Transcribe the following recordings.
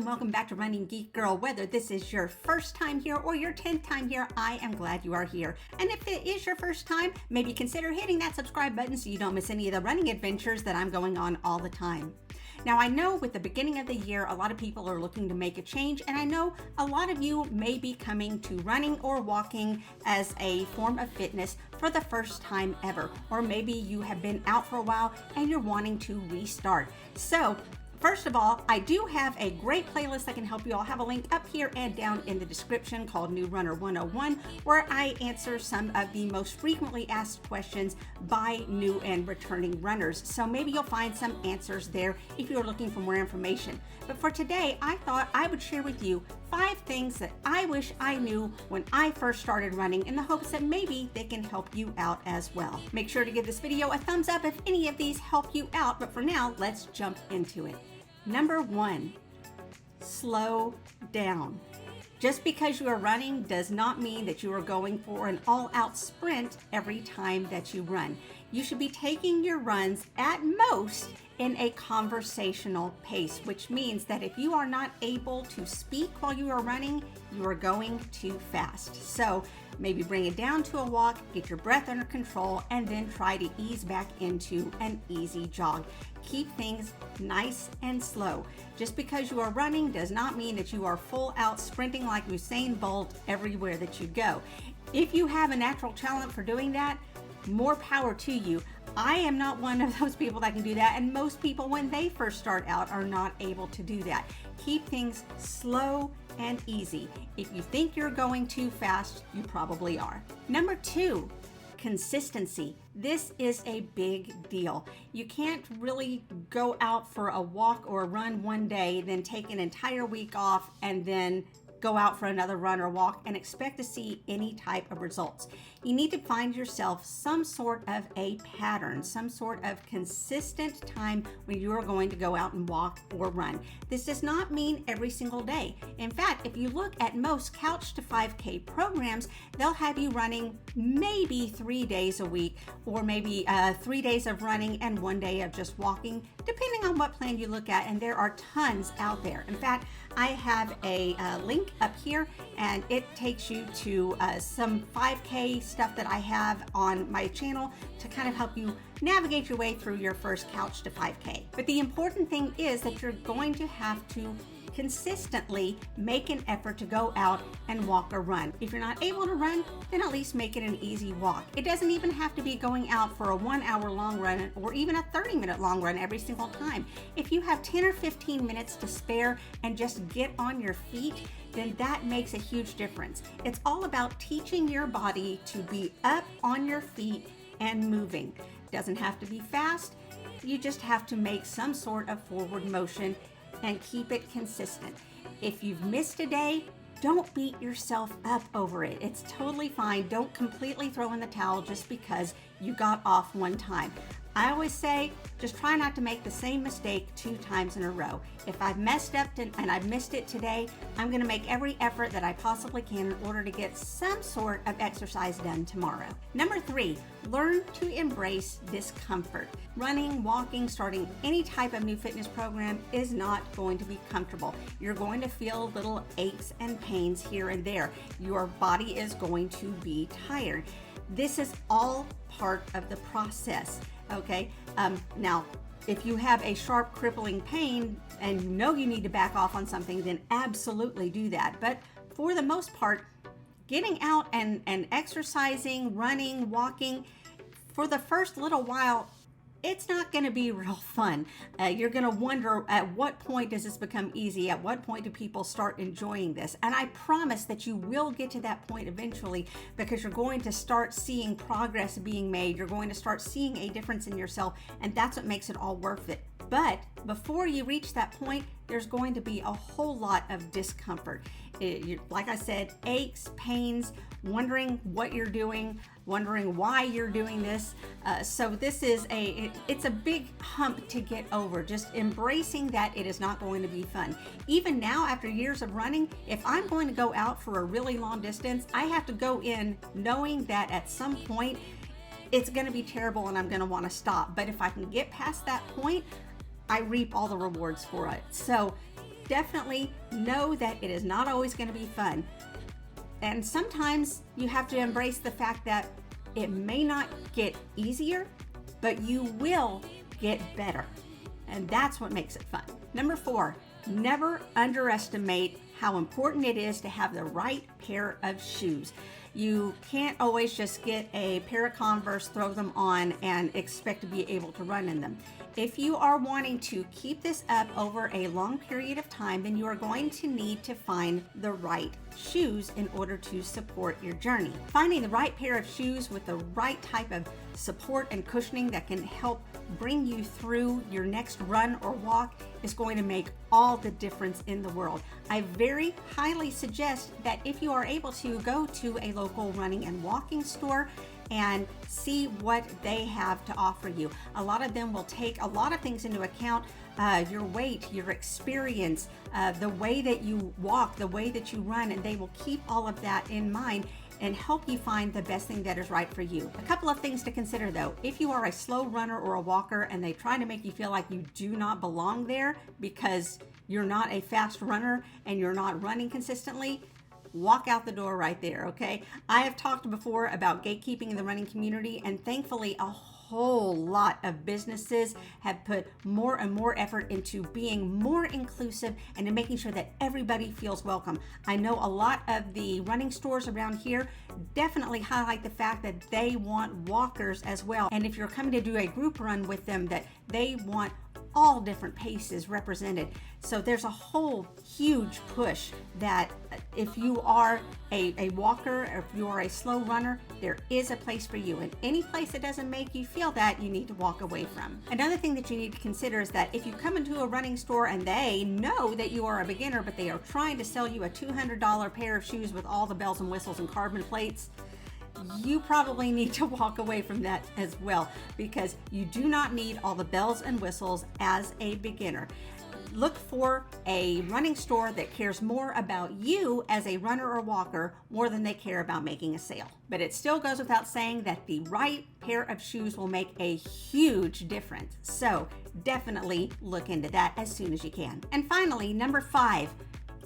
and welcome back to Running Geek Girl. Whether this is your first time here or your 10th time here, I am glad you are here. And if it is your first time, maybe consider hitting that subscribe button so you don't miss any of the running adventures that I'm going on all the time. Now, I know with the beginning of the year, a lot of people are looking to make a change, and I know a lot of you may be coming to running or walking as a form of fitness for the first time ever, or maybe you have been out for a while and you're wanting to restart. So, first of all, I do have a great playlist that can help you. I'll have a link up here and down in the description called New Runner 101, where I answer some of the most frequently asked questions by new and returning runners. So maybe you'll find some answers there if you're looking for more information. But for today, I thought I would share with you 5 things that I wish I knew when I first started running, in the hopes that maybe they can help you out as well. Make sure to give this video a thumbs up if any of these help you out, but for now, let's jump into it. Number 1, slow down. Just because you are running does not mean that you are going for an all-out sprint every time that you run. You should be taking your runs at most in a conversational pace, which means that if you are not able to speak while you are running, you are going too fast. So maybe bring it down to a walk, get your breath under control, and then try to ease back into an easy jog. Keep things nice and slow. Just because you are running does not mean that you are full out sprinting like Usain Bolt everywhere that you go. If you have a natural talent for doing that, more power to you. I am not one of those people that can do that, and most people when they first start out are not able to do that. Keep things slow and easy. If you think you're going too fast, you probably are. Number 2, consistency. This is a big deal. You can't really go out for a walk or a run one day, then take an entire week off, and then go out for another run or walk and expect to see any type of results. You need to find yourself some sort of a pattern, some sort of consistent time when you are going to go out and walk or run. This does not mean every single day. In fact, if you look at most couch to 5K programs, they'll have you running maybe 3 days a week, or maybe 3 days of running and 1 day of just walking, depending on what plan you look at, and there are tons out there. In fact, I have a link up here, and it takes you to some 5K stuff that I have on my channel to kind of help you navigate your way through your first couch to 5K. But the important thing is that you're going to have to consistently make an effort to go out and walk or run. If you're not able to run, then at least make it an easy walk. It doesn't even have to be going out for a 1 hour long run or even a 30-minute long run every single time. If you have 10 or 15 minutes to spare and just get on your feet, then that makes a huge difference. It's all about teaching your body to be up on your feet and moving. It doesn't have to be fast. You just have to make some sort of forward motion and keep it consistent. If you've missed a day, don't beat yourself up over it. It's totally fine. Don't completely throw in the towel just because you got off one time. I always say, just try not to make the same mistake 2 times in a row. If I've messed up and I've missed it today, I'm gonna make every effort that I possibly can in order to get some sort of exercise done tomorrow. Number 3, learn to embrace discomfort. Running, walking, starting any type of new fitness program is not going to be comfortable. You're going to feel little aches and pains here and there. Your body is going to be tired. This is all part of the process. Okay, now if you have a sharp crippling pain and you know you need to back off on something, then absolutely do that. But for the most part, getting out and exercising, running, walking, for the first little while, it's not going to be real fun. You're going to wonder, at what point does this become easy? At what point do people start enjoying this? And I promise that you will get to that point eventually, because you're going to start seeing progress being made. You're going to start seeing a difference in yourself, and that's what makes it all worth it. But before you reach that point, there's going to be a whole lot of discomfort. Like I said, aches, pains, wondering what you're doing, wondering why you're doing this. So this is it's a big hump to get over. Just embracing that it is not going to be fun. Even now, after years of running, if I'm going to go out for a really long distance, I have to go in knowing that at some point it's going to be terrible and I'm going to want to stop. But if I can get past that point, I reap all the rewards for it. So definitely know that it is not always going to be fun. And sometimes you have to embrace the fact that it may not get easier, but you will get better. And that's what makes it fun. Number 4, never underestimate how important it is to have the right pair of shoes. You can't always just get a pair of Converse, throw them on, and expect to be able to run in them. If you are wanting to keep this up over a long period of time, then you are going to need to find the right shoes in order to support your journey. Finding the right pair of shoes with the right type of support and cushioning that can help bring you through your next run or walk is going to make all the difference in the world. I very highly suggest that if you are able to go to a local running and walking store and see what they have to offer you. A lot of them will take a lot of things into account, your weight, your experience, the way that you walk, the way that you run, and they will keep all of that in mind and help you find the best thing that is right for you. A couple of things to consider though. If you are a slow runner or a walker and they try to make you feel like you do not belong there because you're not a fast runner and you're not running consistently, walk out the door right there, okay? I have talked before about gatekeeping in the running community, and thankfully a whole lot of businesses have put more and more effort into being more inclusive and in making sure that everybody feels welcome. I know a lot of the running stores around here definitely highlight the fact that they want walkers as well. And if you're coming to do a group run with them, that they want all different paces represented. So there's a whole huge push that if you are a walker or if you are a slow runner, there is a place for you. And any place that doesn't make you feel that, you need to walk away from. Another thing that you need to consider is that if you come into a running store and they know that you are a beginner, but they are trying to sell you a $200 pair of shoes with all the bells and whistles and carbon plates, you probably need to walk away from that as well, because you do not need all the bells and whistles as a beginner. Look for a running store that cares more about you as a runner or walker more than they care about making a sale. But it still goes without saying that the right pair of shoes will make a huge difference. So definitely look into that as soon as you can. And finally, number 5,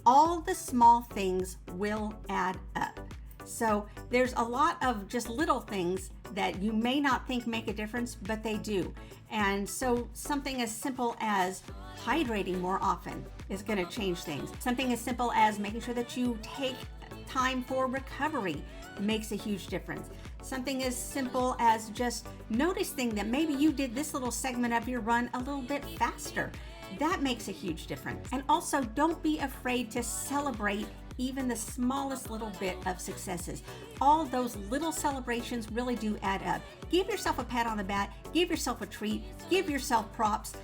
all the small things will add up. So there's a lot of just little things that you may not think make a difference, but they do. And so something as simple as hydrating more often is going to change things. Something as simple as making sure that you take time for recovery makes a huge difference. Something as simple as just noticing that maybe you did this little segment of your run a little bit faster. That makes a huge difference. And also, don't be afraid to celebrate even the smallest little bit of successes. All those little celebrations really do add up. Give yourself a pat on the back, give yourself a treat, give yourself props.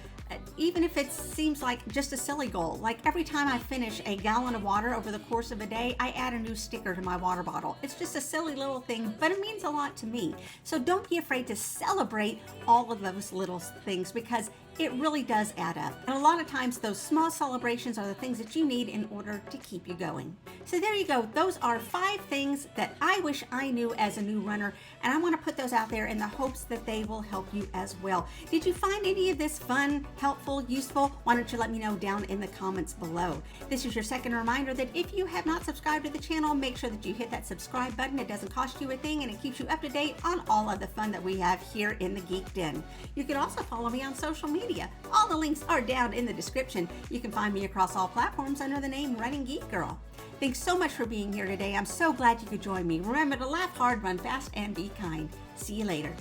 Even if it seems like just a silly goal, like every time I finish a gallon of water over the course of a day, I add a new sticker to my water bottle. It's just a silly little thing, but it means a lot to me. So don't be afraid to celebrate all of those little things, because it really does add up. And a lot of times those small celebrations are the things that you need in order to keep you going. So there you go. Those are 5 things that I wish I knew as a new runner, and I want to put those out there in the hopes that they will help you as well. Did you find any of this fun, helpful, useful? Why don't you let me know down in the comments below. This is your second reminder that if you have not subscribed to the channel, make sure that you hit that subscribe button. It doesn't cost you a thing, and it keeps you up to date on all of the fun that we have here in the Geek Den. You can also follow me on social media. All the links are down in the description. You can find me across all platforms under the name Running Geek Girl. Thanks so much for being here today. I'm so glad you could join me. Remember to laugh hard, run fast, and be kind. See you later.